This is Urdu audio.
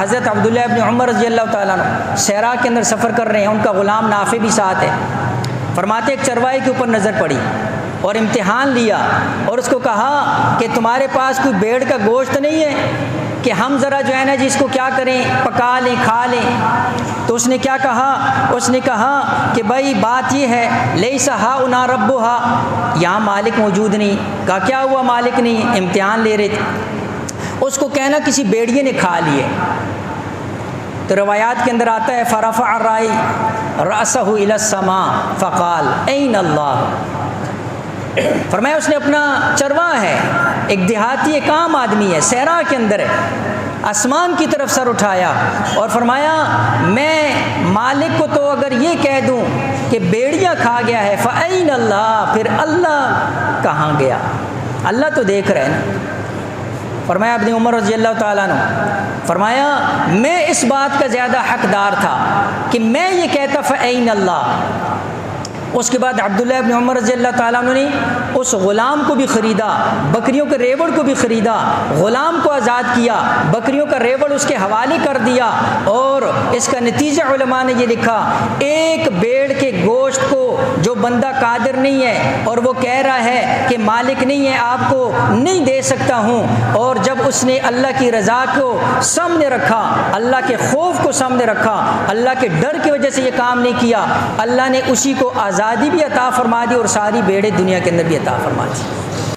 حضرت عبداللہ ابن عمر رضی اللہ تعالیٰ عنہ صحرا کے اندر سفر کر رہے ہیں، ان کا غلام نافع بھی ساتھ ہے۔ فرماتے ایک چرواہے کے اوپر نظر پڑی اور امتحان لیا اور اس کو کہا کہ تمہارے پاس کوئی بھیڑ کا گوشت نہیں ہے کہ ہم ذرا جو ہے نا جی اس کو کیا کریں، پکا لیں، کھا لیں۔ تو اس نے کیا کہا؟ اس نے کہا کہ بھائی بات یہ ہے لیس ہاؤنا ربھا، یہاں مالک موجود نہیں۔ کہا کیا ہوا مالک نہیں؟ امتحان لے رہے تھے۔ اس کو کہنا کسی بیڑیے نے کھا لیے۔ تو روایات کے اندر آتا ہے فرفع الرائی رأسہ الی السماء فقال این اللہ، فرمایا اس نے اپنا چرواہ ہے، ایک دیہاتی ایک عام آدمی ہے، صحرا کے اندر ہے، آسمان کی طرف سر اٹھایا اور فرمایا میں مالک کو تو اگر یہ کہہ دوں کہ بیڑیا کھا گیا ہے فَأَيْنَ اللَّهُ، پھر اللہ کہاں گیا؟ اللہ تو دیکھ رہے نا۔ فرمایا ابن عمر رضی اللہ تعالیٰ عنہ فرمایا میں اس بات کا زیادہ حقدار تھا کہ میں یہ کہتا فَأَيْنَ اللَّهُ۔ اس کے بعد عبداللہ ابن عمر رضی اللہ تعالیٰ عنہ نے اس غلام کو بھی خریدا، بکریوں کے ریوڑ کو بھی خریدا، غلام کو آزاد کیا، بکریوں کا ریوڑ اس کے حوالے کر دیا، اور اس کا نتیجہ علماء نے یہ لکھا ایک بیڑ کے گوشت کو جو بندہ قادر نہیں ہے اور وہ کہہ رہا ہے کہ مالک نہیں ہے آپ کو نہیں دے سکتا ہوں، اور جب اس نے اللہ کی رضا کو سامنے رکھا، اللہ کے خوف کو سامنے رکھا، اللہ کے ڈر کی وجہ سے یہ کام نہیں کیا، اللہ نے اسی کو آزادی بھی عطا فرما دی اور ساری بیڑیں دنیا کے اندر بھی عطا فرما دی۔